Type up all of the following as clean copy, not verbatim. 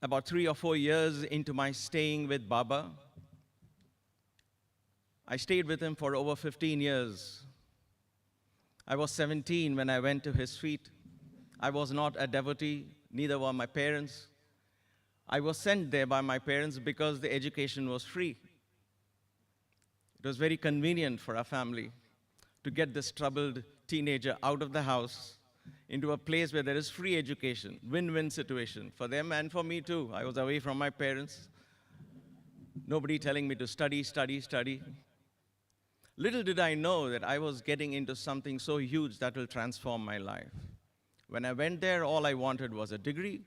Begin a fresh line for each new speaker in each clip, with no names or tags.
about 3 or 4 years into my staying with Baba. I stayed with him for over 15 years. I was 17 when I went to his feet. I was not a devotee, neither were my parents. I was sent there by my parents because the education was free. It was very convenient for our family to get this troubled teenager out of the house into a place where there is free education, win-win situation for them and for me too. I was away from my parents, nobody telling me to study, study, study. Little did I know that I was getting into something so huge that will transform my life. When I went there, all I wanted was a degree.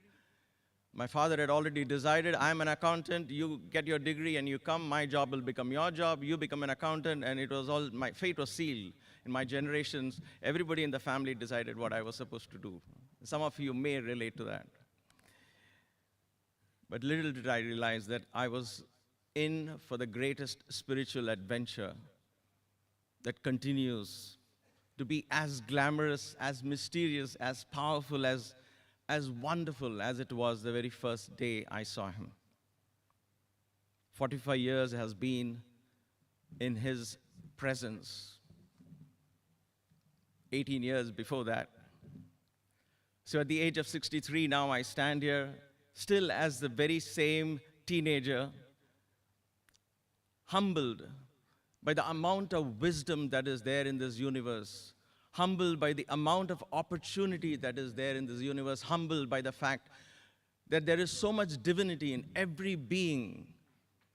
My father had already decided, I'm an accountant, you get your degree and you come, my job will become your job, you become an accountant, and it was all, my fate was sealed. In my generations, everybody in the family decided what I was supposed to do. Some of you may relate to that. But little did I realize that I was in for the greatest spiritual adventure that continues to be as glamorous, as mysterious, as powerful, as wonderful as it was the very first day I saw him. 45 years has been in his presence. 18 years before that. So at the age of 63 now, I stand here still as the very same teenager, humbled by the amount of wisdom that is there in this universe, humbled by the amount of opportunity that is there in this universe, humbled by the fact that there is so much divinity in every being,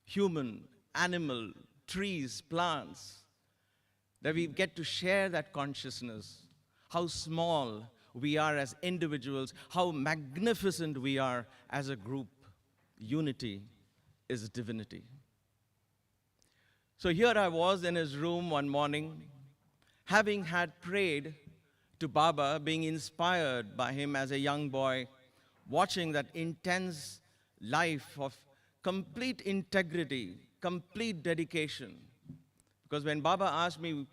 human, animal, trees, plants, that we get to share that consciousness, how small we are as individuals, how magnificent we are as a group. Unity is divinity. So here I was in his room one morning, having had prayed to Baba, being inspired by him as a young boy, watching that intense life of complete integrity, complete dedication. Because when Baba asked me,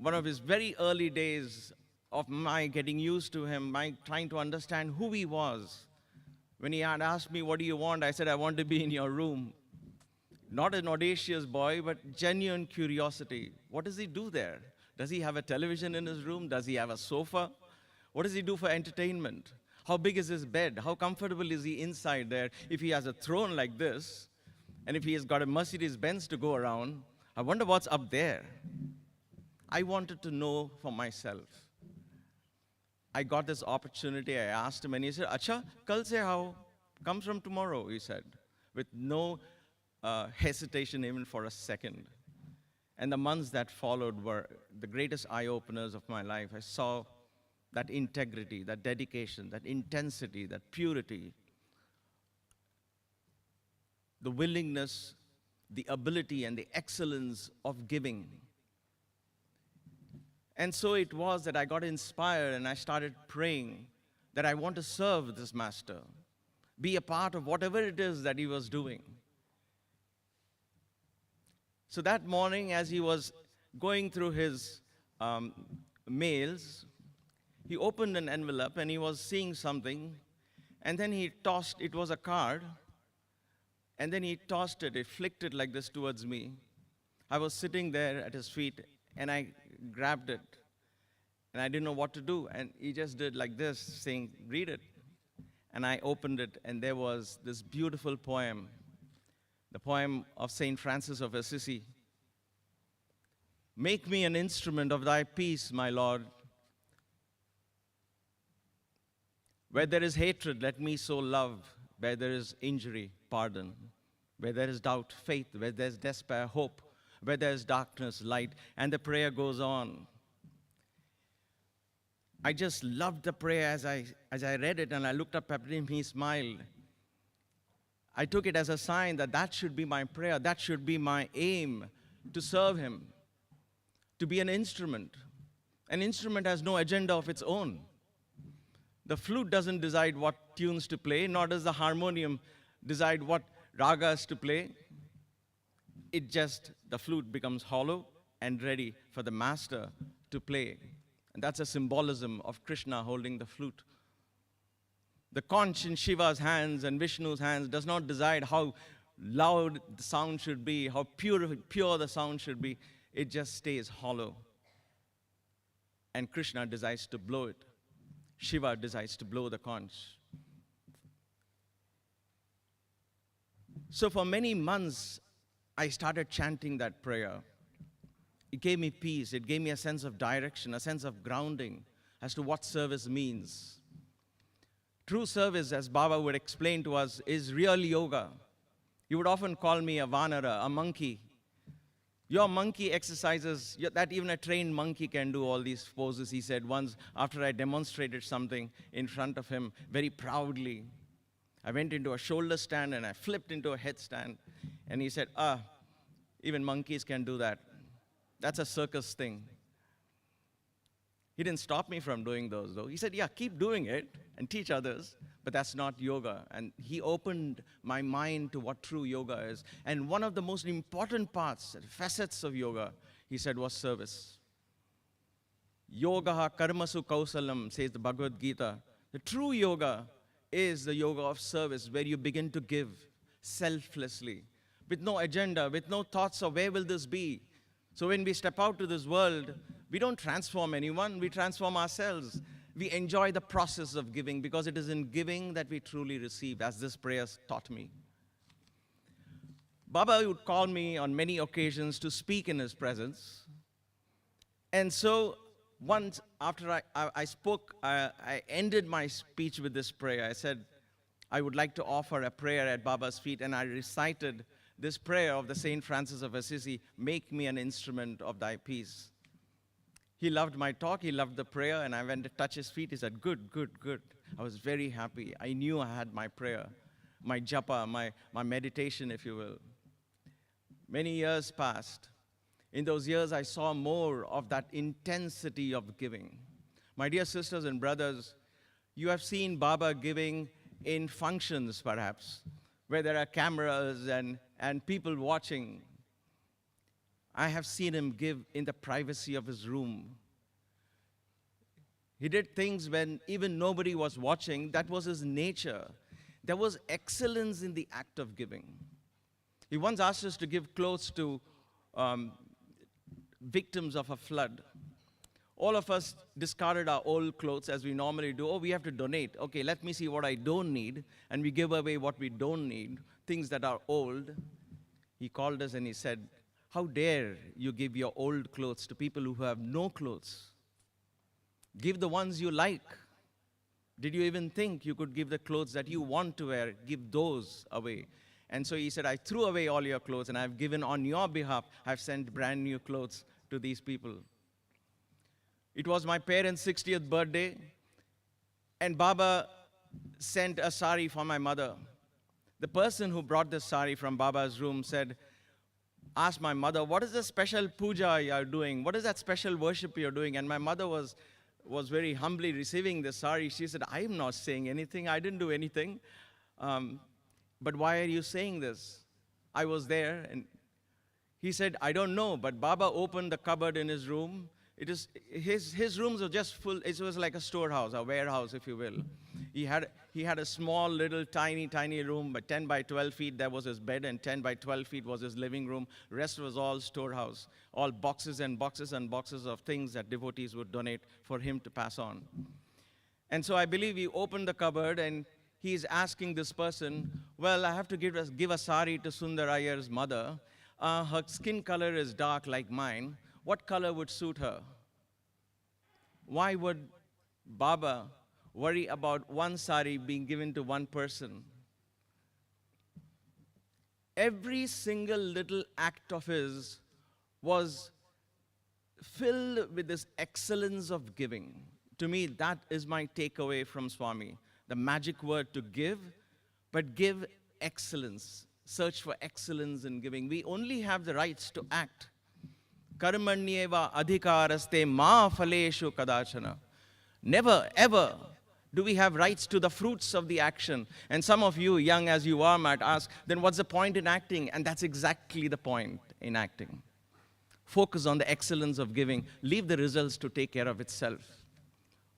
one of his very early days of my getting used to him, my trying to understand who he was, when he had asked me, what do you want? I said, I want to be in your room. Not an audacious boy, but genuine curiosity. What does he do there? Does he have a television in his room? Does he have a sofa? What does he do for entertainment? How big is his bed? How comfortable is he inside there? If he has a throne like this, and if he has got a Mercedes-Benz to go around, I wonder what's up there. I wanted to know for myself. I got this opportunity. I asked him, and he said, Acha, kal se how? Comes from tomorrow, he said, with no hesitation even for a second. And the months that followed were the greatest eye-openers of my life. I saw that integrity, that dedication, that intensity, that purity, the willingness, the ability, and the excellence of giving. And so it was that I got inspired and I started praying that I want to serve this master, be a part of whatever it is that he was doing. So that morning, as he was going through his mails, he opened an envelope and he was seeing something, and then he tossed, it was a card, and then he tossed it, he flicked it like this towards me. I was sitting there at his feet, and I grabbed it, and I didn't know what to do, and he just did like this, saying, read it. And I opened it, and there was this beautiful poem, the poem of Saint Francis of Assisi. Make me an instrument of thy peace, my Lord. Where there is hatred, let me sow love. Where there is injury, pardon. Where there is doubt, faith. Where there is despair, hope. Where there is darkness, light. And the prayer goes on. I just loved the prayer as I read it, and I looked up at him, he smiled. I took it as a sign that that should be my prayer, that should be my aim, to serve him, to be an instrument. An instrument has no agenda of its own. The flute doesn't decide what tunes to play, nor does the harmonium decide what ragas to play. The flute becomes hollow and ready for the master to play. And that's a symbolism of Krishna holding the flute. The conch in Shiva's hands and Vishnu's hands does not decide how loud the sound should be, how pure the sound should be. It just stays hollow. And Krishna decides to blow it. Shiva decides to blow the conch. So for many months, I started chanting that prayer. It gave me peace. It gave me a sense of direction, a sense of grounding as to what service means. True service, as Baba would explain to us, is real yoga. He would often call me a vanara, a monkey. Your monkey exercises, that even a trained monkey can do all these poses, he said once after I demonstrated something in front of him very proudly. I went into a shoulder stand and I flipped into a headstand. And he said, even monkeys can do that. That's a circus thing. He didn't stop me from doing those, though. He said, yeah, keep doing it and teach others, but that's not yoga. And he opened my mind to what true yoga is. And one of the most important parts, facets of yoga, he said, was service. Yoga karmasu kausalam, says the Bhagavad Gita. The true yoga is the yoga of service, where you begin to give selflessly, with no agenda, with no thoughts of where will this be. So when we step out to this world, we don't transform anyone, we transform ourselves. We enjoy the process of giving, because it is in giving that we truly receive, as this prayer taught me. Baba would call me on many occasions to speak in his presence. And so once after I spoke, I ended my speech with this prayer. I said, I would like to offer a prayer at Baba's feet, and I recited this prayer of the Saint Francis of Assisi, make me an instrument of thy peace. He loved my talk, he loved the prayer, and I went to touch his feet. He said, good, good, good. I was very happy. I knew I had my prayer, my japa, my meditation, if you will. Many years passed. In those years, I saw more of that intensity of giving. My dear sisters and brothers, you have seen Baba giving in functions, perhaps, where there are cameras and people watching. I have seen him give in the privacy of his room. He did things when even nobody was watching. That was his nature. There was excellence in the act of giving. He once asked us to give clothes to victims of a flood. All of us discarded our old clothes as we normally do. Oh, we have to donate. Okay, let me see what I don't need. And we give away what we don't need, things that are old. He called us and he said, how dare you give your old clothes to people who have no clothes? Give the ones you like. Did you even think you could give the clothes that you want to wear? Give those away. And so he said, I threw away all your clothes and I've given on your behalf. I've sent brand new clothes to these people. It was my parents' 60th birthday, and Baba sent a sari for my mother. The person who brought this sari from Baba's room said, asked my mother, what is the special puja you're doing? What is that special worship you're doing? And my mother was very humbly receiving the sari. She said, I'm not saying anything. I didn't do anything. But why are you saying this? I was there, and he said, I don't know, but Baba opened the cupboard in his room. His rooms were just full. It was like a storehouse, a warehouse, if you will. He had a small, little, tiny room, but 10 by 12 feet, that was his bed, and 10 by 12 feet was his living room. Rest was all storehouse, all boxes and boxes and boxes of things that devotees would donate for him to pass on. And so I believe he opened the cupboard, and he's asking this person, well, I have to give a sari to Sundar Iyer's mother. Her skin color is dark like mine. What color would suit her? Why would Baba worry about one sari being given to one person? Every single little act of his was filled with this excellence of giving. To me, that is my takeaway from Swami. The magic word to give, but give excellence. Search for excellence in giving. We only have the rights to act. Karmanyeva adhikaraste ma phaleshu kadachana. Never, ever do we have rights to the fruits of the action. And some of you, young as you are, might ask, then what's the point in acting? And that's exactly the point in acting. Focus on the excellence of giving. Leave the results to take care of itself.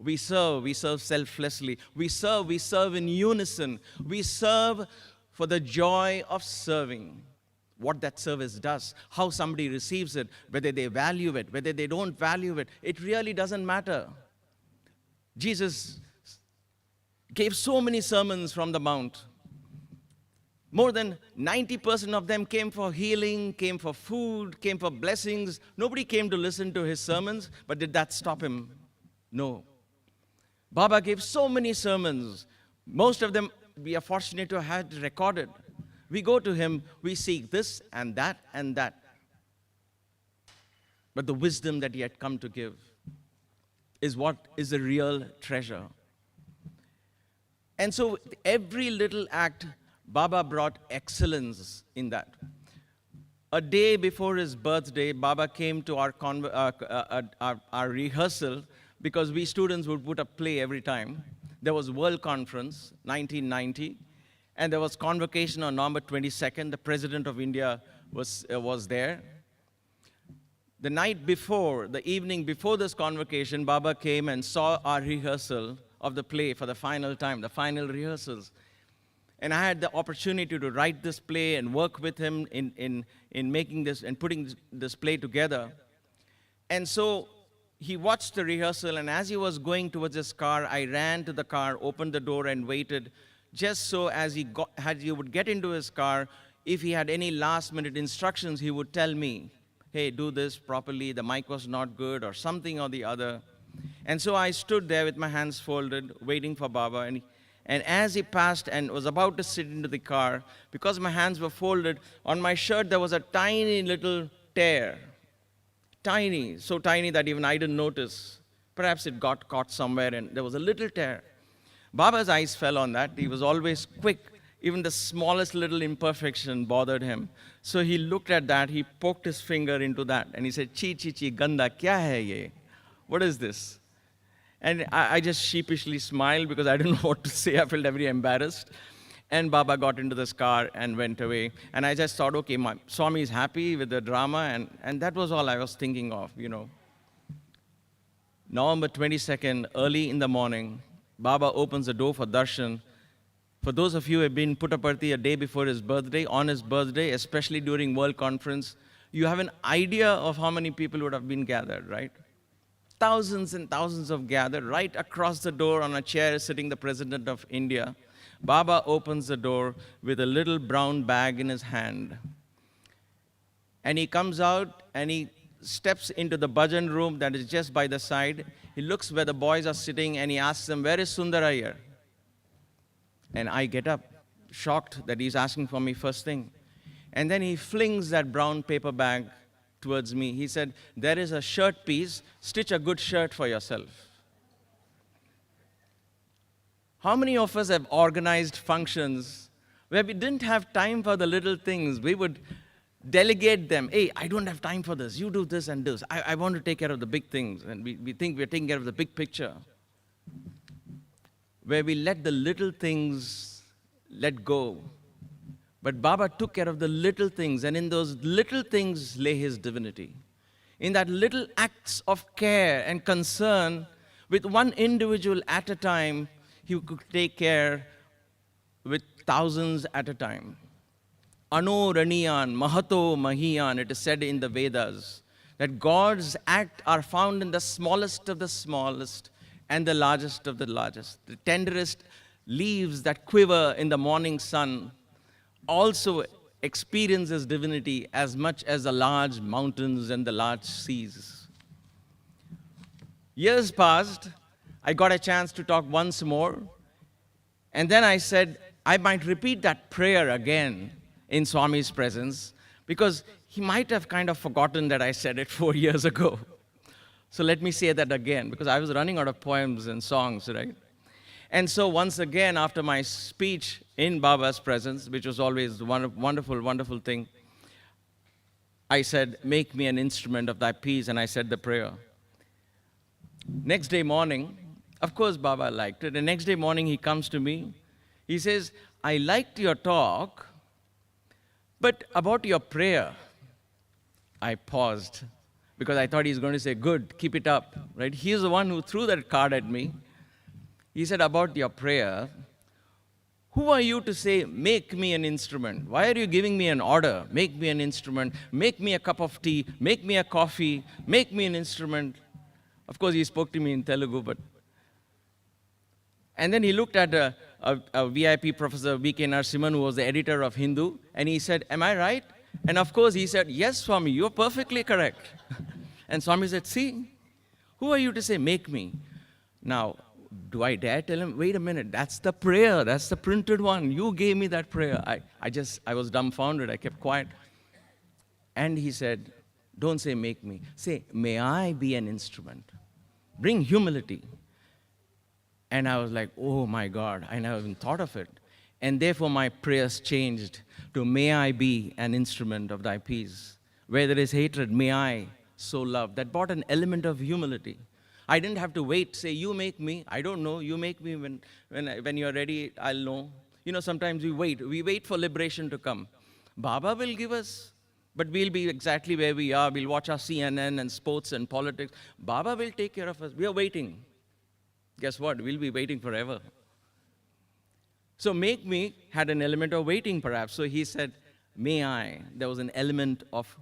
We serve selflessly. We serve in unison. We serve for the joy of serving. What that service does, how somebody receives it, whether they value it, whether they don't value it, it really doesn't matter. Jesus gave so many sermons from the Mount. More than 90% of them came for healing, came for food, came for blessings. Nobody came to listen to his sermons, but did that stop him? No. Baba gave so many sermons. Most of them we are fortunate to have had recorded. We go to him, we seek this and that and that. But the wisdom that he had come to give is what is the real treasure. And so every little act, Baba brought excellence in that. A day before his birthday, Baba came to our rehearsal, because we students would put a play every time. There was World Conference, 1990, and there was convocation on November 22nd. The President of India was there. The night before, the evening before this convocation, Baba came and saw our rehearsal of the play for the final time, the final rehearsals. And I had the opportunity to write this play and work with him in making this and putting this play together. And so he watched the rehearsal, and as he was going towards his car, I ran to the car, opened the door, and waited, just so as he would get into his car, if he had any last-minute instructions, he would tell me, hey, do this properly, the mic was not good, or something or the other. And so I stood there with my hands folded, waiting for Baba, and as he passed and was about to sit into the car, because my hands were folded, on my shirt there was a tiny little tear. Tiny, so tiny that even I didn't notice. Perhaps it got caught somewhere and there was a little tear. Baba's eyes fell on that. He was always quick. Even the smallest little imperfection bothered him. So he looked at that, he poked his finger into that, and he said, "Chi, chi, chi, ganda, kya hai ye? What is this?" And I just sheepishly smiled because I didn't know what to say. I felt very embarrassed. And Baba got into this car and went away. And I just thought, okay, my Swami is happy with the drama, and that was all I was thinking of, November 22nd, early in the morning, Baba opens the door for darshan. For those of you who have been Puttaparthi a day before his birthday, on his birthday, especially during World Conference, you have an idea of how many people would have been gathered, right? Thousands and thousands of gathered. Right across the door on a chair is sitting the President of India. Baba opens the door with a little brown bag in his hand. And he comes out and he steps into the bhajan room that is just by the side. He looks where the boys are sitting and he asks them, "Where is Sundaraiyer?" And I get up, shocked that he's asking for me first thing. And then he flings that brown paper bag towards me. He said, "There is a shirt piece, stitch a good shirt for yourself." How many of us have organized functions where we didn't have time for the little things? We would delegate them. Hey, I don't have time for this. You do this and this. I want to take care of the big things. And we think we're taking care of the big picture. Where we let the little things let go. But Baba took care of the little things, and in those little things lay his divinity. In that little acts of care and concern, with one individual at a time, he could take care with thousands at a time. Ano Raniyan, Mahato Mahiyan, it is said in the Vedas, that God's acts are found in the smallest of the smallest and the largest of the largest. The tenderest leaves that quiver in the morning sun also experiences divinity as much as the large mountains and the large seas. Years passed, I got a chance to talk once more, and then I said I might repeat that prayer again in Swami's presence, because he might have kind of forgotten that I said it 4 years ago. So let me say that again, because I was running out of poems and songs, right? And so once again, after my speech in Baba's presence, which was always one wonderful, wonderful thing, I said, "Make me an instrument of thy peace," and I said the prayer. Next day morning, of course Baba liked it, and next day morning he comes to me. He says, "I liked your talk, but about your prayer." I paused, because I thought he's going to say, good, keep it up, right? He's the one who threw that card at me. He said, about your prayer, who are you to say, make me an instrument? Why are you giving me an order? Make me an instrument, make me a cup of tea, make me a coffee, make me an instrument. Of course, he spoke to me in Telugu, but... And then he looked at a VIP professor, V.K. Narasimhan, who was the editor of Hindu, and he said, am I right? And of course, he said, yes, Swami, you're perfectly correct. And Swami said, see, who are you to say, make me? Now, do I dare tell him, wait a minute, that's the prayer, that's the printed one. You gave me that prayer. I was dumbfounded, I kept quiet. And he said, don't say make me. Say, may I be an instrument? Bring humility. And I was like, oh my God, I never even thought of it. And therefore my prayers changed to, may I be an instrument of thy peace. Where there is hatred, may I so love. That brought an element of humility. I didn't have to wait, say, you make me. I don't know, you make me when you're ready, I'll know. You know, sometimes we wait for liberation to come. Baba will give us, but we'll be exactly where we are. We'll watch our CNN and sports and politics. Baba will take care of us. We are waiting. Guess what? We'll be waiting forever. So make me had an element of waiting, perhaps. So he said, may I. There was an element of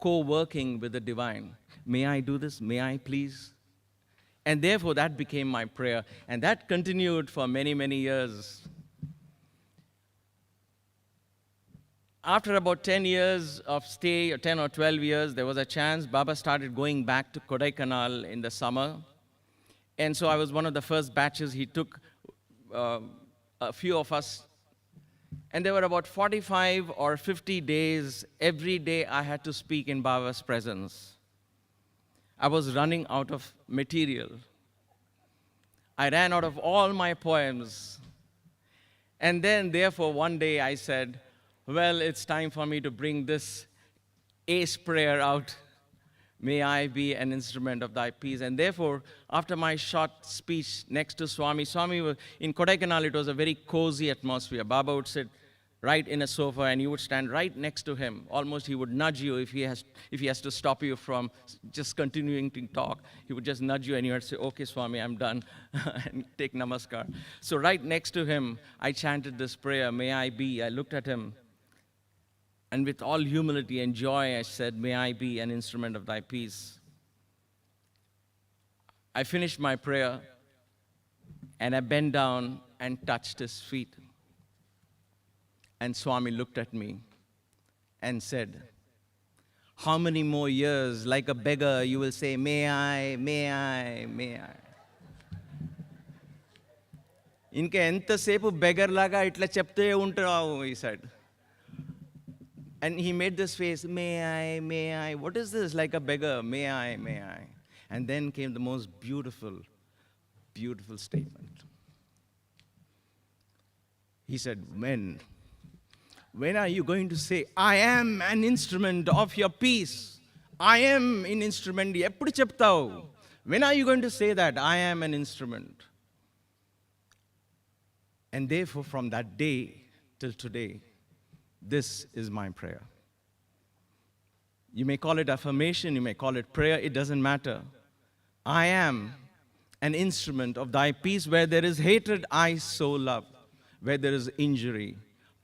co-working with the divine. May I do this? May I please? And therefore, that became my prayer. And that continued for many, many years. After about 10 years of stay, or 10 or 12 years, there was a chance Baba started going back to Kodaikanal in the summer. And so I was one of the first batches. He took a few of us. And there were about 45 or 50 days. Every day I had to speak in Baba's presence. I was running out of material. I ran out of all my poems. And then, therefore, one day I said, well, it's time for me to bring this ace prayer out. May I be an instrument of thy peace. And therefore, after my short speech next to Swami, in Kodaikanal, it was a very cozy atmosphere. Baba would sit right in a sofa, and you would stand right next to him. Almost he would nudge you if he has to stop you from just continuing to talk. He would just nudge you, and you would say, okay, Swami, I'm done, and take namaskar. So right next to him, I chanted this prayer, may I be. I looked at him, and with all humility and joy, I said, may I be an instrument of thy peace. I finished my prayer, and I bent down and touched his feet. And Swami looked at me and said, how many more years, like a beggar, you will say, may I, may I, may I. Inke enta sepu beggar laga itla chepte untavu, he said. And he made this face, may I, may I. What is this, like a beggar, may I, may I. And then came the most beautiful, beautiful statement. He said, when are you going to say, I am an instrument of your peace? I am an instrument. Eppudu cheptavu? When are you going to say that? I am an instrument. And therefore, from that day till today, this is my prayer. You may call it affirmation, you may call it prayer, it doesn't matter. I am an instrument of thy peace. Where there is hatred, I so love. Where there is injury,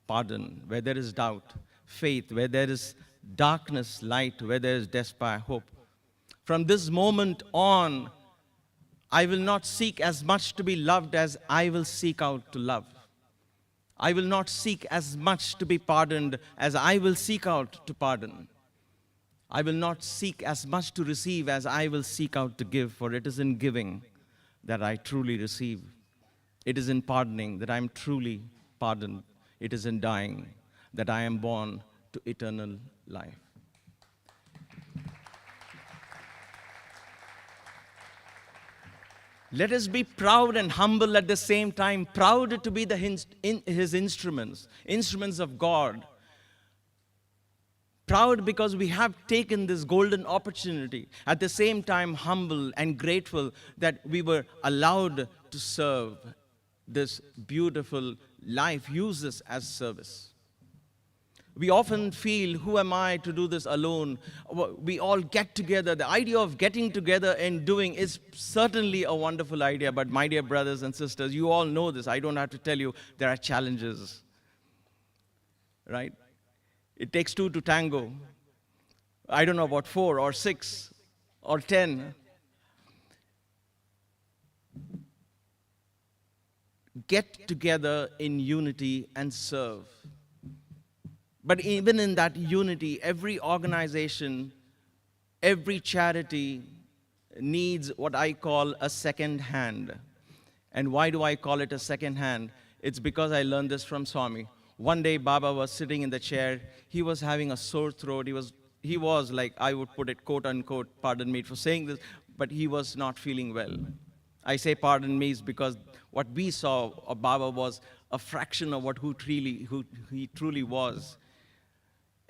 pardon. Where there is doubt, faith. Where there is darkness, light. Where there is despair, hope. From this moment on, I will not seek as much to be loved as I will seek out to love. I will not seek as much to be pardoned as I will seek out to pardon. I will not seek as much to receive as I will seek out to give, for it is in giving that I truly receive. It is in pardoning that I am truly pardoned. It is in dying that I am born to eternal life. Let us be proud and humble at the same time, proud to be his instruments, instruments of God. Proud because we have taken this golden opportunity. At the same time, humble and grateful that we were allowed to serve this beautiful life. Use this as service. We often feel, who am I to do this alone? We all get together. The idea of getting together and doing is certainly a wonderful idea, but my dear brothers and sisters, you all know this. I don't have to tell you, there are challenges, right? It takes two to tango. I don't know about 4 or 6 or 10. Get together in unity and serve. But even in that unity, every organization, every charity needs what I call a second hand. And why do I call it a second hand? It's because I learned this from Swami. One day, Baba was sitting in the chair. He was having a sore throat. He was like, I would put it, quote unquote, pardon me for saying this, but he was not feeling well. I say pardon me because what we saw of Baba was a fraction of who he truly was.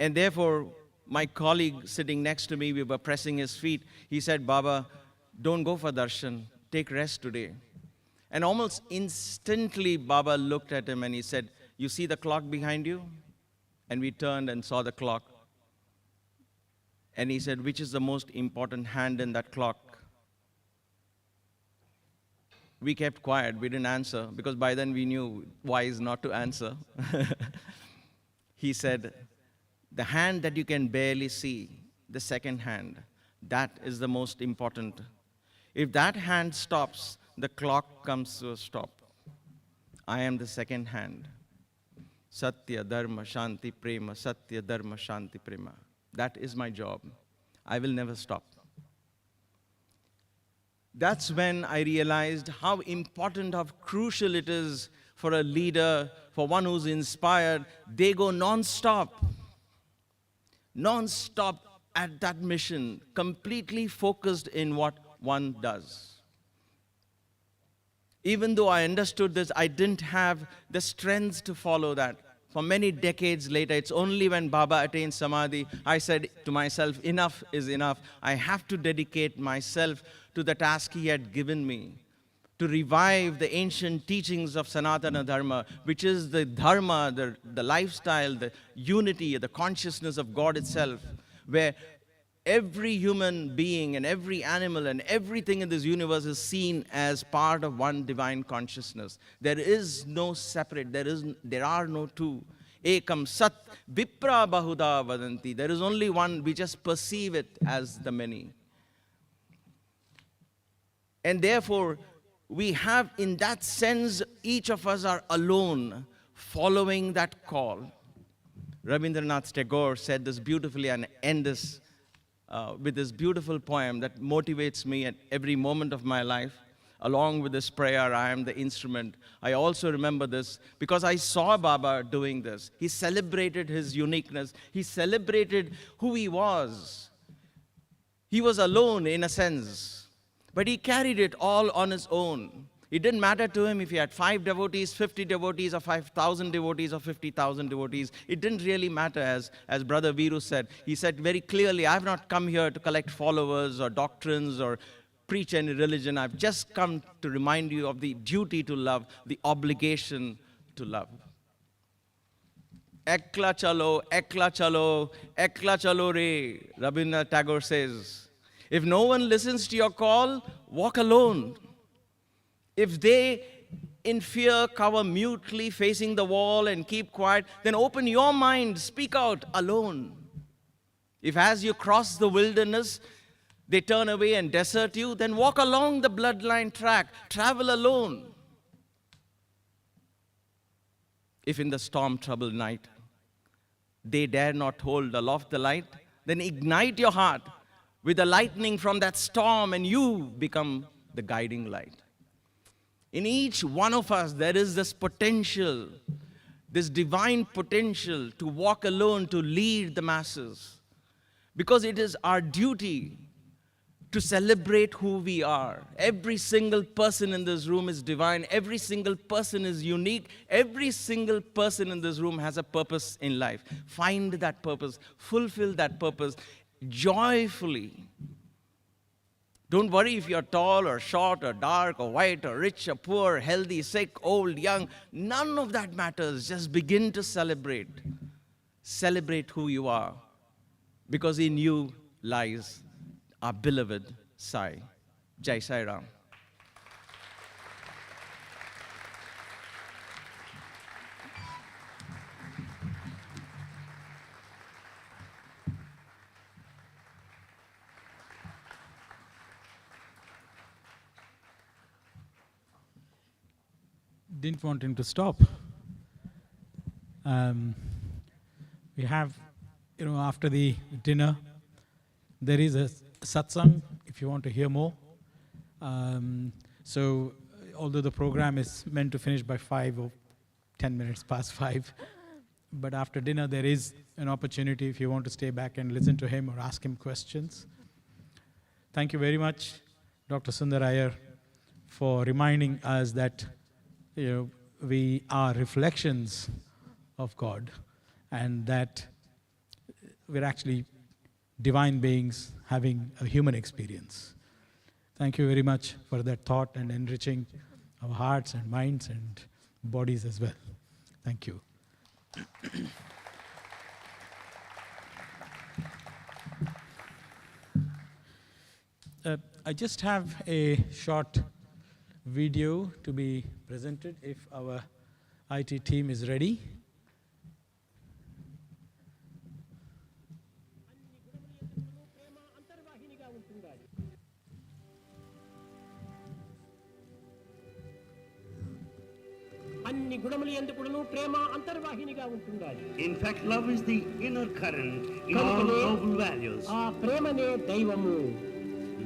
And therefore, my colleague sitting next to me, we were pressing his feet. He said, Baba, don't go for darshan. Take rest today. And almost instantly, Baba looked at him and he said, you see the clock behind you? And we turned and saw the clock. And he said, which is the most important hand in that clock? We kept quiet. We didn't answer because by then we knew wise not to answer. He said, the hand that you can barely see, the second hand, that is the most important. If that hand stops, the clock comes to a stop. I am the second hand. Satya, Dharma, Shanti, Prema. Satya, Dharma, Shanti, Prema. That is my job. I will never stop. That's when I realized how important, how crucial it is for a leader, for one who's inspired. They go non-stop at that mission, completely focused in what one does. Even though I understood this, I didn't have the strength to follow that. For many decades later, it's only when Baba attained Samadhi, I said to myself, enough is enough. I have to dedicate myself to the task he had given me, to revive the ancient teachings of Sanatana Dharma, which is the Dharma, the lifestyle, the unity, the consciousness of God itself, where every human being and every animal and everything in this universe is seen as part of one divine consciousness. There is no separate, there are no two. Ekam sat vipra bahuda vadanti. There is only one, we just perceive it as the many. And therefore, we have, in that sense, each of us are alone, following that call. Rabindranath Tagore said this beautifully, and end this with this beautiful poem that motivates me at every moment of my life. Along with this prayer, I am the instrument. I also remember this because I saw Baba doing this. He celebrated his uniqueness. He celebrated who he was. He was alone in a sense, but he carried it all on his own. It didn't matter to him if he had 5 devotees, 50 devotees, or 5,000 devotees, or 50,000 devotees. It didn't really matter, as Brother Viru said. He said very clearly, I've not come here to collect followers or doctrines or preach any religion. I've just come to remind you of the duty to love, the obligation to love. Ekla chalo, ekla chalo, ekla chalo re, Rabindranath Tagore says. If no one listens to your call, walk alone. If they, in fear, cower mutely facing the wall and keep quiet, then open your mind, speak out alone. If as you cross the wilderness, they turn away and desert you, then walk along the bloodline track, travel alone. If in the storm-troubled night, they dare not hold aloft the light, then ignite your heart with the lightning from that storm, and you become the guiding light. In each one of us, there is this potential, this divine potential to walk alone, to lead the masses. Because it is our duty to celebrate who we are. Every single person in this room is divine. Every single person is unique. Every single person in this room has a purpose in life. Find that purpose. Fulfill that purpose joyfully. Don't worry if you're tall or short or dark or white or rich or poor, healthy, sick, old, young. None of that matters. Just begin to celebrate. Celebrate who you are, because in you lies our beloved Sai. Jai Sai Ram.
Didn't want him to stop. We have, after the dinner, there is a satsang if you want to hear more. So, although the program is meant to finish by 5 or 10 minutes past 5, but after dinner there is an opportunity if you want to stay back and listen to him or ask him questions. Thank you very much, Dr. Sundar Iyer, for reminding us that we are reflections of God, and that we're actually divine beings having a human experience. Thank you very much for that thought and enriching our hearts and minds and bodies as well. Thank you. I just have a short video to be presented if our IT team is ready.
In fact, love is the inner current in all noble values.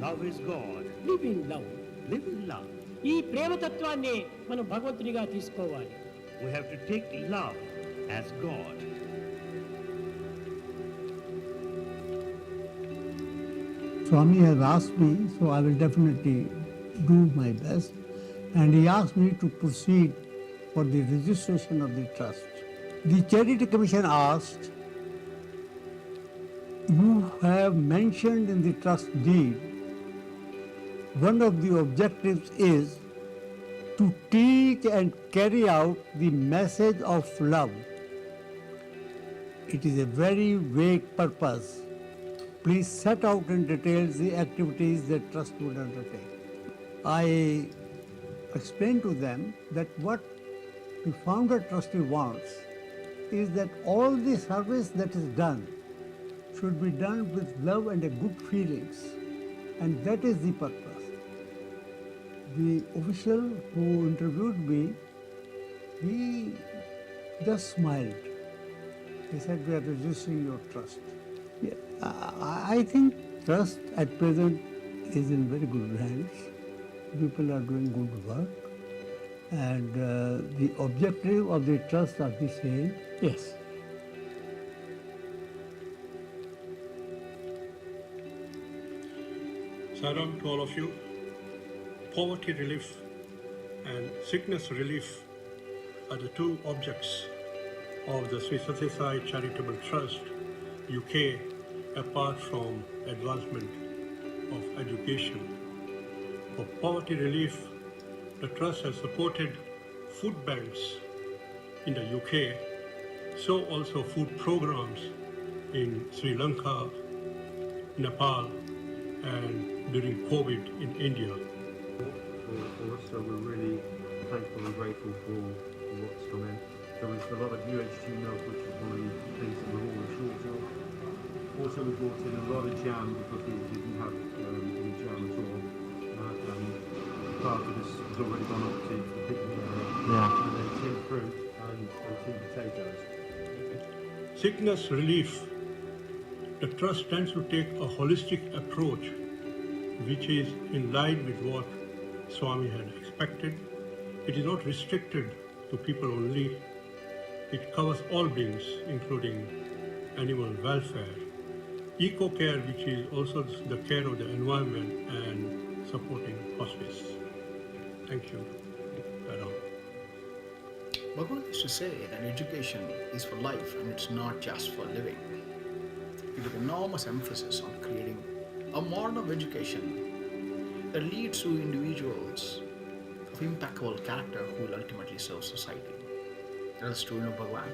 Love is God.
Live in love.
Live in love.
ఈ ప్రేమతత్వాన్ని మనం భగవంతునిగా తీసుకోవాలి.
We have to take love as God.
Swami has asked me, so I will definitely do my best. And he asked me to proceed for the registration of the trust. The Charity Commission asked, you have mentioned in the trust deed, one of the objectives is to teach and carry out the message of love. It is a very vague purpose. Please set out in detail the activities that trust would undertake. I explained to them that what the founder trustee wants is that all the service that is done should be done with love and a good feelings, and that is the purpose. The official who interviewed me, he just smiled. He said, we are registering your trust. Yeah, I think trust at present is in very good hands. People are doing good work, and the objective of the trust are the same.
Yes.
Salam to all of you. Poverty relief and sickness relief are the two objects of the Sathya Sai Charitable Trust, UK, apart from advancement of education. For poverty relief, the Trust has supported food banks in the UK, so also food programs in Sri Lanka, Nepal, and during COVID in India.
For us, so we're really thankful and grateful for what's come in. There was a lot of UHT milk, which is one of the things that we're always short of. Also, we brought in a lot of jam because we didn't have any jam at all. Part of this has already gone up to the picnic area. And then tinned fruit and tinned potatoes.
Sickness relief. The Trust tends to take a holistic approach, which is in line with what Swami had expected. It is not restricted to people only. It covers all beings, including animal welfare. Eco-care, which is also the care of the environment and supporting hospice. Thank you. Ram.
Bhagavan used to say that education is for life and it's not just for living. We give enormous emphasis on creating a model of education that leads to individuals of impeccable character who will ultimately serve society. That is true in Bhagavan.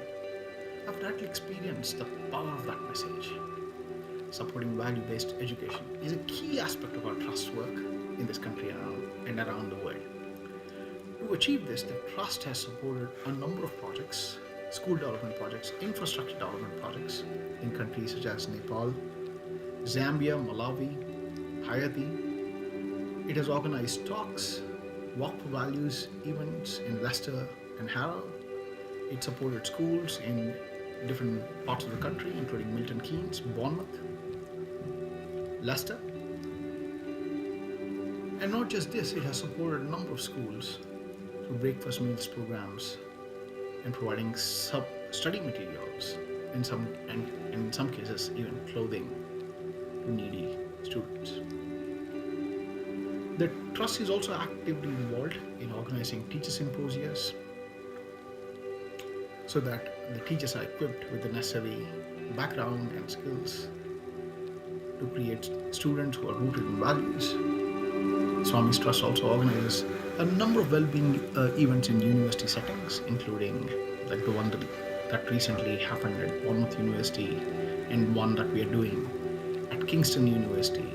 have directly experienced the power of that message. Supporting value-based education is a key aspect of our trust work in this country and around the world. To achieve this, the trust has supported a number of projects, school development projects, infrastructure development projects in countries such as Nepal, Zambia, Malawi, Haiti. It has organized talks, Walk for Values events in Leicester and Harrow. It supported schools in different parts of the country, including Milton Keynes, Bournemouth, Leicester. And not just this, it has supported a number of schools through breakfast meals programs and providing study materials, in some cases even clothing to needy students. The trust is also actively involved in organizing teacher symposia so that the teachers are equipped with the necessary background and skills to create students who are rooted in values. Swami's Trust also organizes a number of well-being events in university settings, including like the one that recently happened at Bournemouth University and one that we are doing at Kingston University.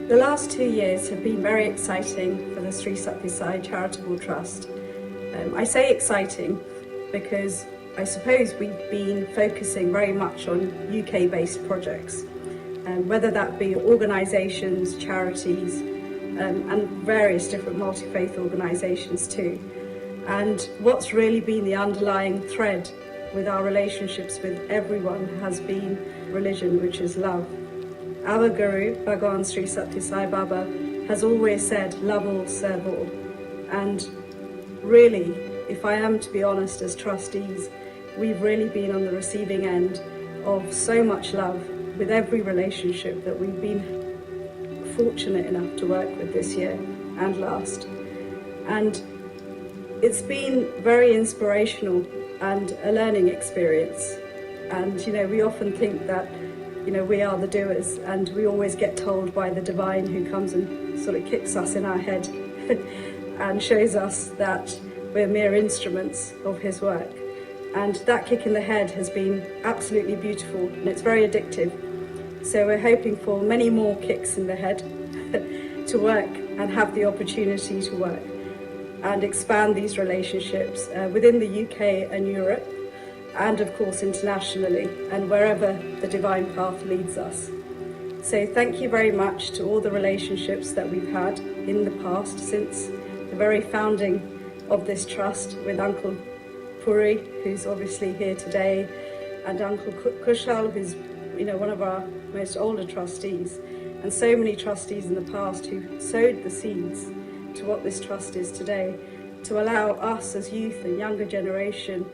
The last 2 years have been very exciting for the Sri Sathya Sai Charitable Trust. I say exciting because I suppose we've been focusing very much on UK-based projects, whether that be organisations, charities, and various different multi-faith organisations too. And what's really been the underlying thread with our relationships with everyone has been religion, which is love. Our Guru, Bhagwan Sri Sathya Sai Baba, has always said, love all, serve all. And really, if I am to be honest, as trustees, we've really been on the receiving end of so much love with every relationship that we've been fortunate enough to work with this year and last. And it's been very inspirational and a learning experience. And, we often think that, we are the doers, and we always get told by the divine who comes and sort of kicks us in our head and shows us that we're mere instruments of his work. And that kick in the head has been absolutely beautiful, and it's very addictive. So we're hoping for many more kicks in the head to work and have the opportunity to work and expand these relationships within the UK and Europe, and of course internationally, and wherever the divine path leads us. So thank you very much to all the relationships that we've had in the past since the very founding of this trust, with Uncle Puri, who's obviously here today, and Uncle Kushal, who's one of our most older trustees, and so many trustees in the past who sowed the seeds to what this trust is today, to allow us as youth and younger generation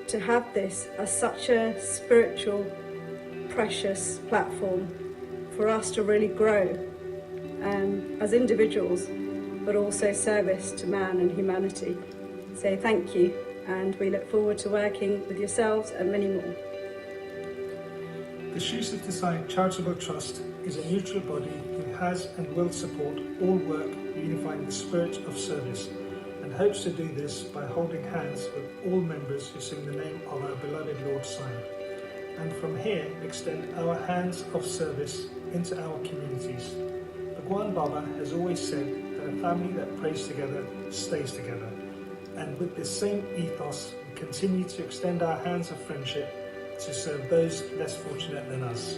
to have this as such a spiritual, precious platform for us to really grow as individuals, but also service to man and humanity. So thank you, and we look forward to working with yourselves and many more.
The Sri Sathya Sai Charitable Trust is a neutral body who has and will support all work unifying the spirit of service, and hopes to do this by holding hands with all members who sing the name of our beloved Lord Sai, and from here extend our hands of service into our communities. Bhagwan Baba has always said that a family that prays together stays together, and with this same ethos we continue to extend our hands of friendship to serve those less fortunate than us.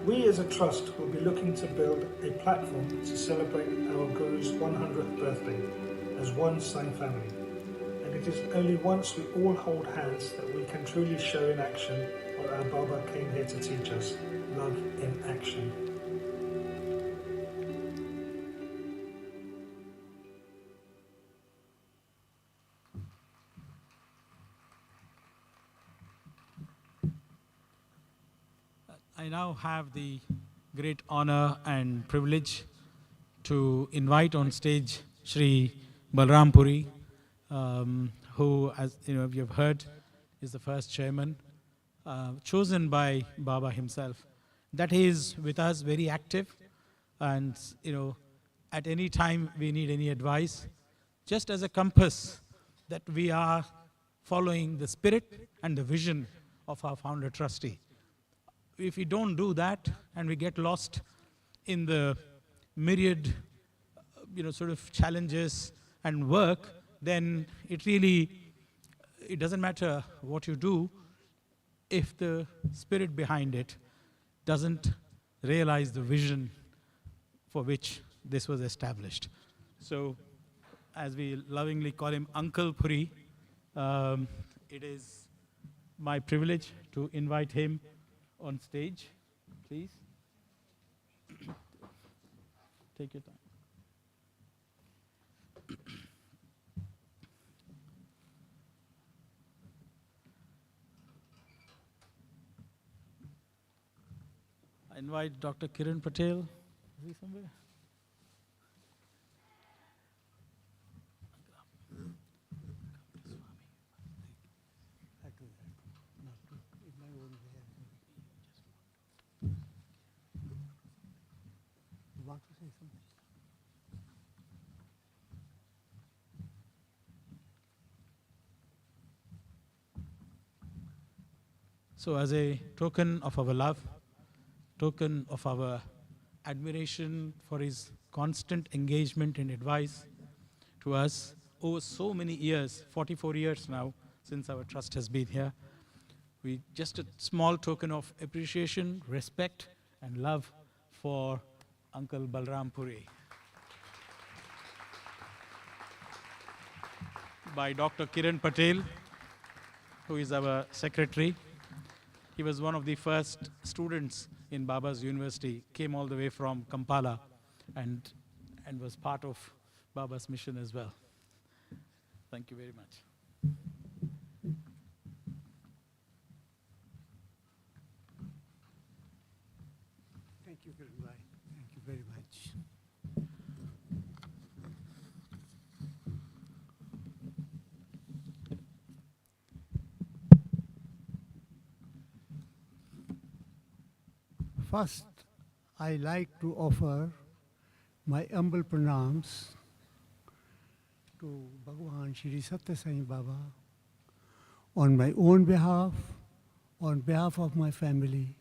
We as a trust will be looking to build a platform to celebrate our Guru's 100th birthday as one Sai family. And it is only once we all hold hands that we can truly show in action what our Baba came here to teach us, love in action.
I now have the great honor and privilege to invite on stage Shri Balram Puri, who, as you have heard, is the first chairman, chosen by Baba himself. That he is with us, very active, and at any time we need any advice, just as a compass that we are following the spirit and the vision of our founder trustee. If we don't do that and we get lost in the myriad, sort of challenges and work, then it doesn't matter what you do if the spirit behind it doesn't realize the vision for which this was established. So, as we lovingly call him Uncle Puri, it is my privilege to invite him on stage, please. Take your time. I invite Dr. Kiran Patel. Is he somewhere? So as a token of our love, token of our admiration for his constant engagement and advice to us over so many years, 44 years now since our trust has been here, just a small token of appreciation, respect, and love for Uncle Balram Puri. By Dr. Kiran Patel, who is our secretary. He was one of the first students in Baba's university, came all the way from Kampala and was part of Baba's mission as well. Thank you very much.
Thank you, Kiran Bhai. Thank you very much. First, I like to offer my humble pranams to Bhagwan Shri Sathya Sai Baba on my own behalf, on behalf of my family,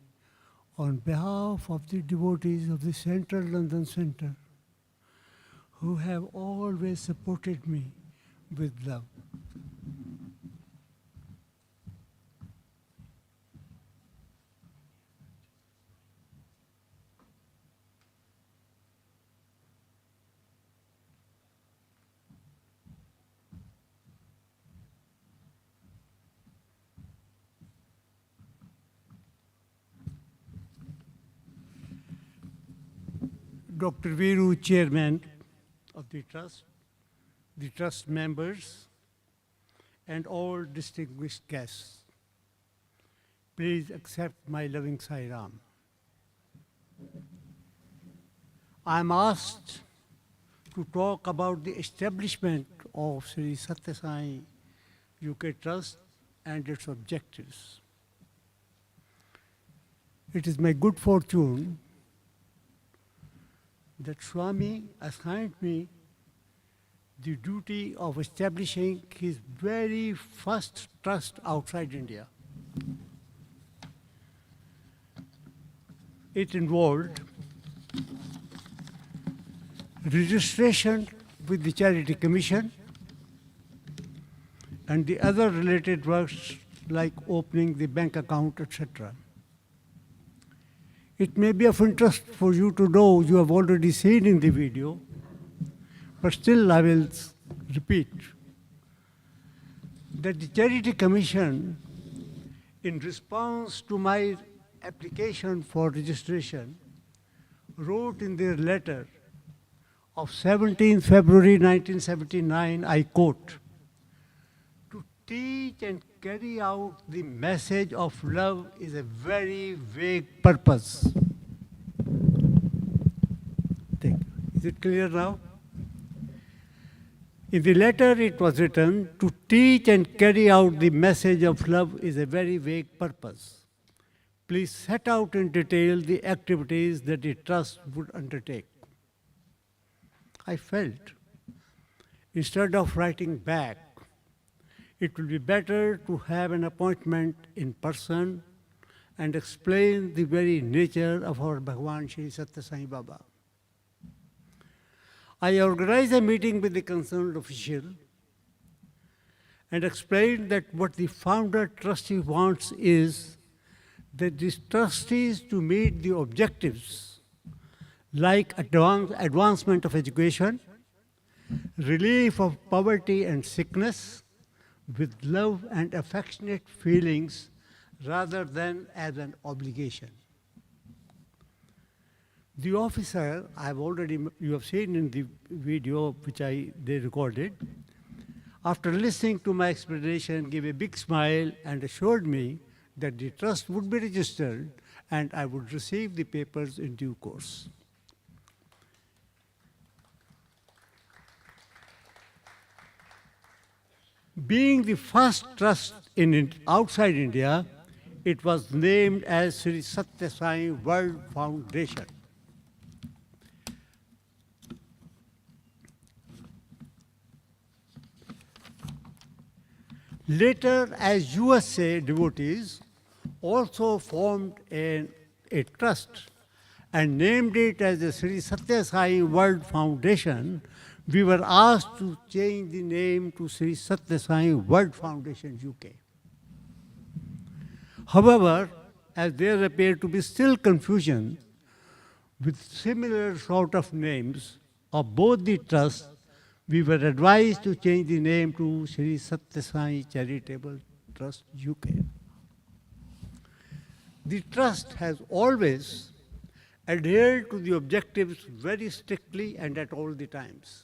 on behalf of the devotees of the Central London Centre who have always supported me with love. Dr. Veeru, Chairman of the Trust members, and all distinguished guests, please accept my loving Sai Ram. I am asked to talk about the establishment of Sri Sathya Sai UK Trust and its objectives. It is my good fortune that Swami assigned me the duty of establishing his very first trust outside India. It involved registration with the Charity Commission and the other related works like opening the bank account, etc. It may be of interest for you to know, you have already seen in the video, but still I will repeat, that the Charity Commission, in response to my application for registration, wrote in their letter of 17 February 1979, I quote, "To teach and carry out the message of love is a very vague purpose." Is it clear now? In the letter it was written, "To teach and carry out the message of love is a very vague purpose. Please set out in detail the activities that the trust would undertake." I felt, instead of writing back, it will be better to have an appointment in person and explain the very nature of our Bhagwan Shri Sathya Sai Baba. I organized a meeting with the concerned official and explained that what the founder trustee wants is that the trustees to meet the objectives like advancement of education, relief of poverty and sickness, with love and affectionate feelings rather than as an obligation. The officer, you have seen in the video which they recorded, after listening to my explanation, gave a big smile and assured me that the trust would be registered and I would receive the papers in due course. Being the first trust outside India, it was named as Sri Sathya Sai World Foundation. Later, as USA devotees also formed a trust and named it as the Sri Sathya Sai World Foundation, we were asked to change the name to Sri Sathya Sai World Foundation UK. However, as there appeared to be still confusion with similar sort of names of both the trusts, we were advised to change the name to Sri Sathya Sai Charitable Trust UK. The trust has always adhered to the objectives very strictly and at all the times.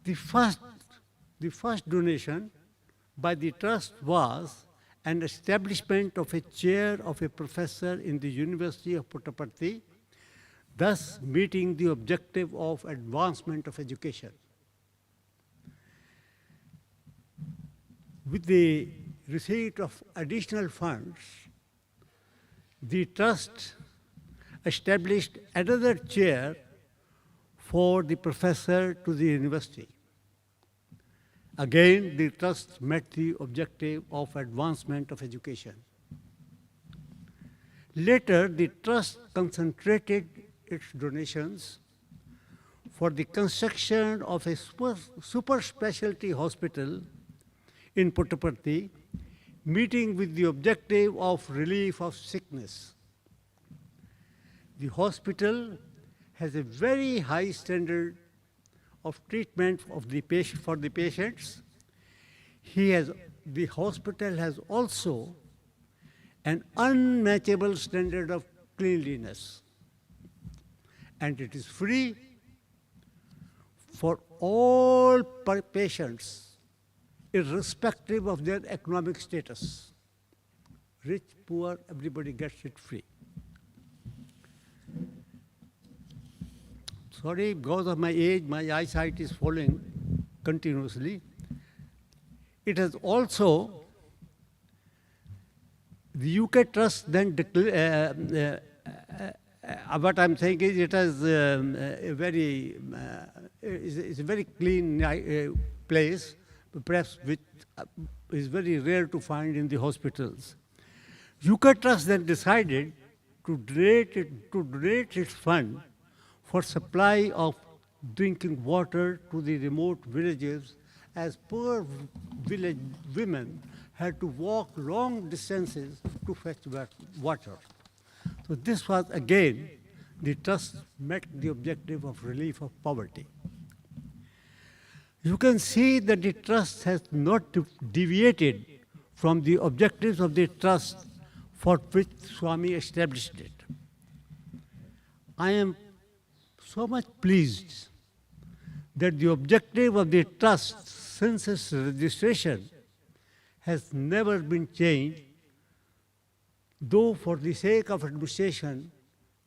The first donation by the trust was an establishment of a chair of a professor in the University of Puttaparthi, thus meeting the objective of advancement of education. With the receipt of additional funds, the trust established another chair for the professor to the university. Again, the trust met the objective of advancement of education. Later, the trust concentrated its donations for the construction of a super specialty hospital in Puttaparthi, meeting with the objective of relief of sickness. The hospital has a very high standard of treatment for the patients. The hospital has also an unmatchable standard of cleanliness, and it is free for all patients, irrespective of their economic status. Rich, poor, everybody gets it free. Sorry, because of my age, my eyesight is falling continuously. It has also, the UK Trust then what I'm saying is it has a very clean place, perhaps which is very rare to find in the hospitals. UK Trust then decided to donate its fund for supply of drinking water to the remote villages, as poor village women had to walk long distances to fetch water. So this was, again, the trust met the objective of relief of poverty. You can see that the trust has not deviated from the objectives of the trust for which Swami established it. I am so much pleased that the objective of the trust since its registration has never been changed, though for the sake of administration,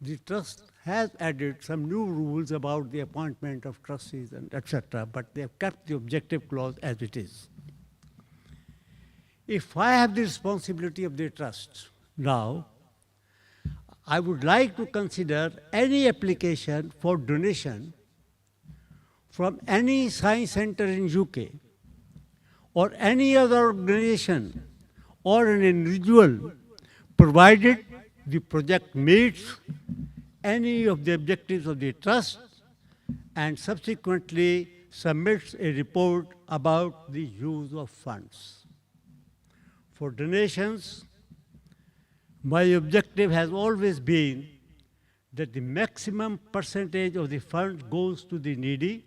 the trust has added some new rules about the appointment of trustees and etc., but they have kept the objective clause as it is. If I have the responsibility of the trust now, I would like to consider any application for donation from any science center in UK or any other organization or an individual, provided the project meets any of the objectives of the trust and subsequently submits a report about the use of funds. For donations, my objective has always been that the maximum percentage of the fund goes to the needy,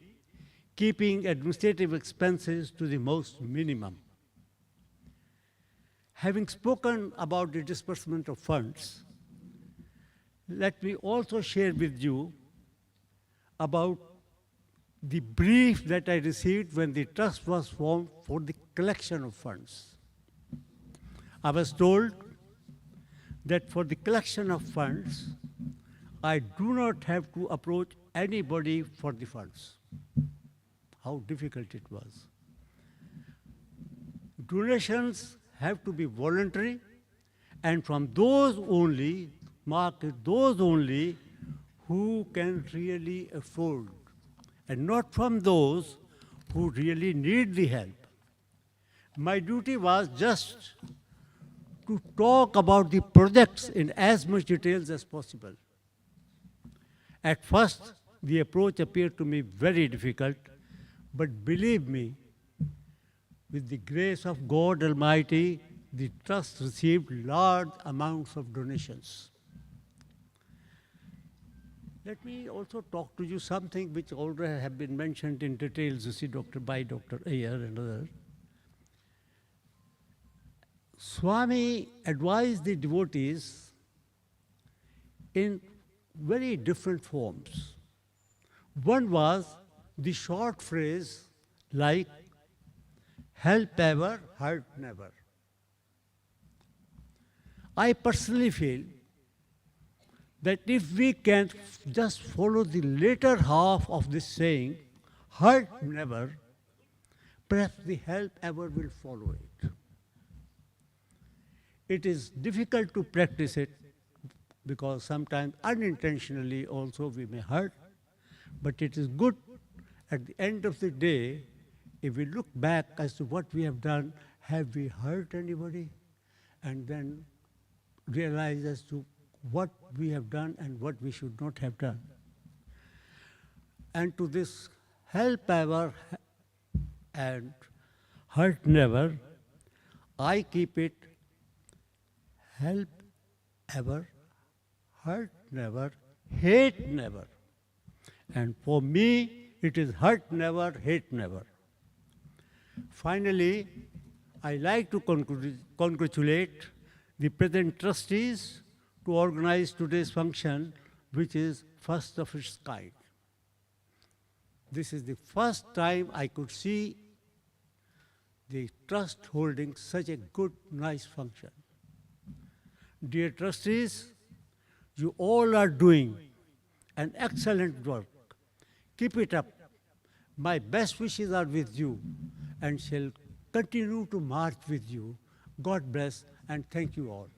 keeping administrative expenses to the most minimum. Having spoken about the disbursement of funds, let me also share with you about the brief that I received when the trust was formed for the collection of funds. I was told that for the collection of funds, I do not have to approach anybody for the funds. How difficult it was. Donations have to be voluntary, and from those only, mark it, those only who can really afford, and not from those who really need the help. My duty was just to talk about the projects in as much details as possible. At first, the approach appeared to me very difficult, but believe me, with the grace of God Almighty, the trust received large amounts of donations. Let me also talk to you something which already have been mentioned in details, you see, by Dr. Ayer and others. Swami advised the devotees in very different forms. One was the short phrase like, help ever, hurt never. I personally feel that if we can just follow the later half of this saying, hurt never, perhaps the help ever will follow it. It is difficult to practice it because sometimes unintentionally also we may hurt, but it is good at the end of the day, if we look back as to what we have done, have we hurt anybody? And then realize as to what we have done and what we should not have done. And to this help ever and hurt never, I keep it help ever, hurt never, hate never. And for me, it is hurt never, hate never. Finally, I like to congratulate the present trustees to organize today's function, which is first of its kind. This is the first time I could see the trust holding such a good, nice function. Dear trustees, you all are doing an excellent work. Keep it up. My best wishes are with you and shall continue to march with you. God bless and thank you all.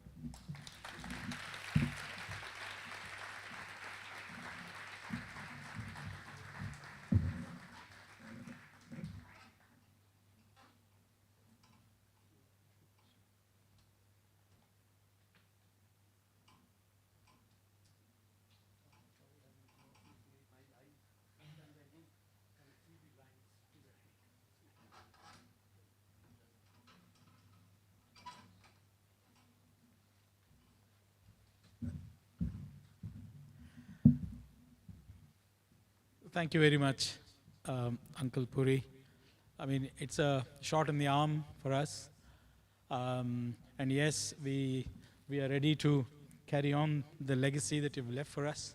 Thank you very much, Uncle Puri. I mean, it's a shot in the arm for us. And yes, we are ready to carry on the legacy that you've left for us.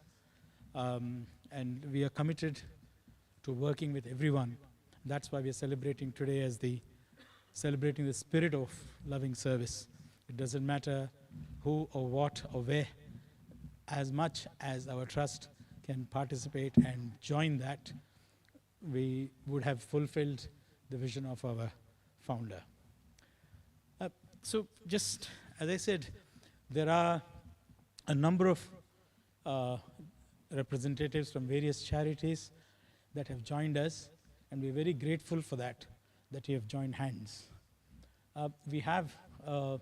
And we are committed to working with everyone. That's why we are celebrating today as celebrating the spirit of loving service. It doesn't matter who or what or where, as much as our trust can participate and join that, we would have fulfilled the vision of our founder. So just as I said, there are a number of representatives from various charities that have joined us, and we're very grateful for that. that you have joined hands. We have a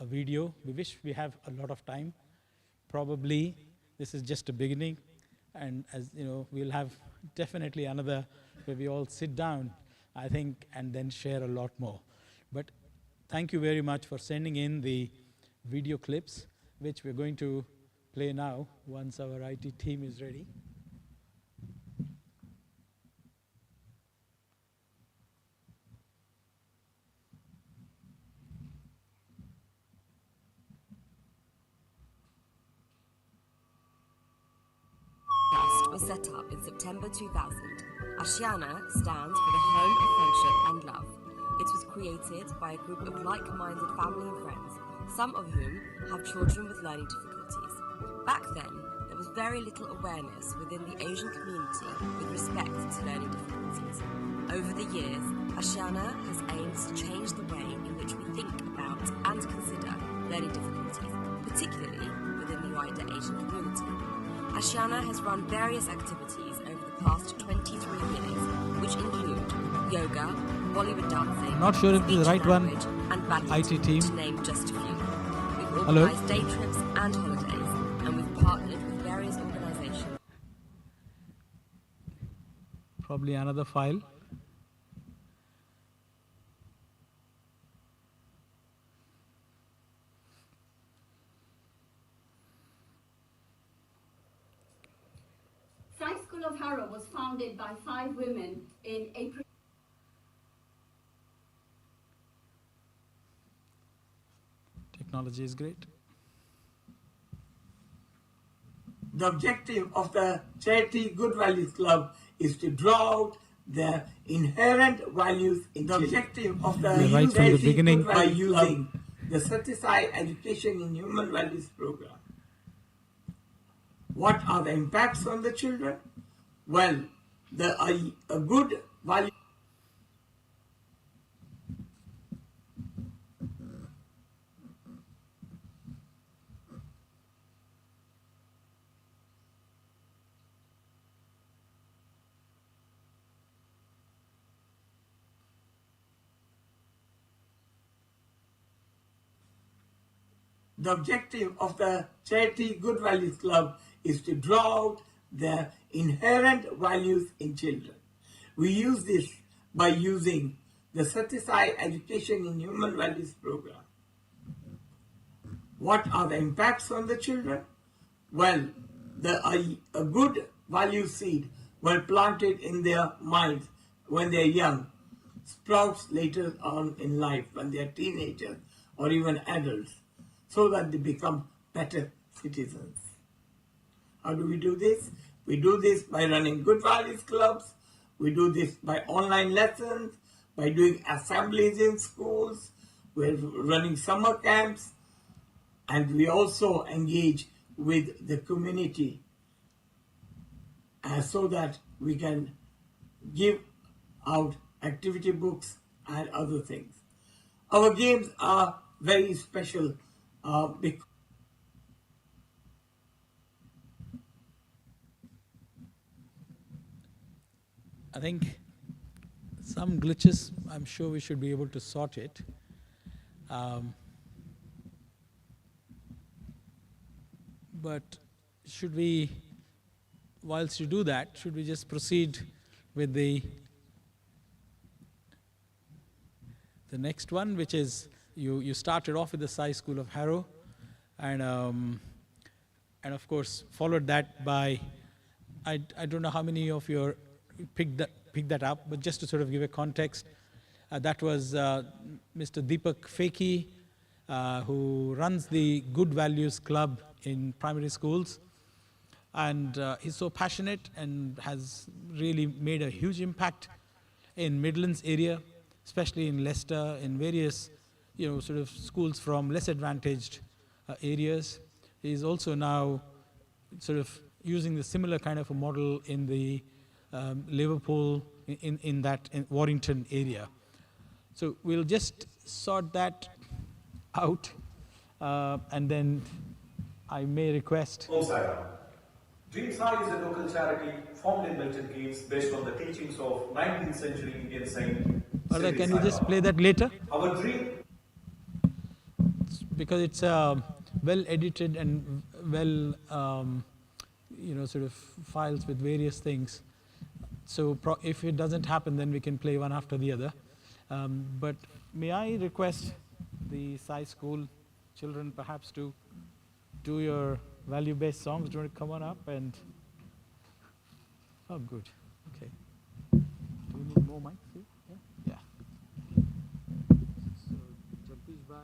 video. We wish we have a lot of time. Probably this is just a beginning, and as you know, we'll have definitely another where we all sit down, I think, and then share a lot more. But thank you very much for sending in the video clips, which we're going to play now once our IT team is ready.
Was set up in September 2000. Ashiana stands for the home of friendship and love. It was created by a group of like-minded family and friends, some of whom have children with learning difficulties. Back then, there was very little awareness within the Asian community with respect to learning difficulties. Over the years, Ashiana has aimed to change the way in which we think about and consider learning difficulties, particularly within the wider Asian community. Ashiana has run various activities over the past 23 years, which include yoga, Bollywood dancing,
I'm not sure if this is the right one,
and badminton,
IT team.
to name just a few. We've
Hello?
organised day trips and holidays, and we've partnered with various organisations.
Probably another file.
Sai School of Harrow was founded by 5 women in April.
Technology is great.
The objective of the Charity Good Values Club is to draw out the inherent values in the objective of the
right from the beginning
by using the Sathya Sai Education in Human Values program. What are the impacts on the children? Well, a good value. The objective of the Charity Good Values Club is to draw out the inherent values in children. We use this by using the Sathya Sai Education in Human Values program. What are the impacts on the children? Well, a good value seed, when planted in their minds when they are young, sprouts later on in life when they are teenagers or even adults, so that they become better citizens. How do we do this? We do this by running good values clubs. We do this by online lessons, by doing assemblies in schools. We're running summer camps, and we also engage with the community so that we can give out activity books and other things. Our games are very special because
I think some glitches, I'm sure we should be able to sort it. But should we, whilst you do that, should we just proceed with the next one, which is you started off with the Sai School of Harrow, and of course followed that by, I don't know how many of you picked that up, but just to sort of give a context, that was Mr. Deepak Feki, who runs the Good Values Club in primary schools, and he's so passionate and has really made a huge impact in Midlands area, especially in Leicester, in various sort of schools from less advantaged areas. He's also now sort of using the similar kind of a model in the Liverpool, in Warrington area. So we'll just sort that out, and then I may request.
Dream Sai is a local charity formed in Milton Keynes based on the teachings of 19th century Indian saint.
Arda,
Sri
can you
Sai
just
Baba.
play that later?
Our dream.
Because it's well edited and well, sort of files with various things. So if it doesn't happen, then we can play one after the other. But may I request the Sai School children perhaps to do your value-based songs? Do you want to come on up and... Oh, good. Okay. Do you need more mics? Yeah. So, Jagdish bhai.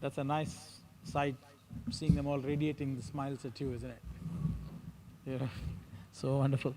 That's a nice sight, seeing them all radiating the smiles at you, isn't it? Yeah, so wonderful.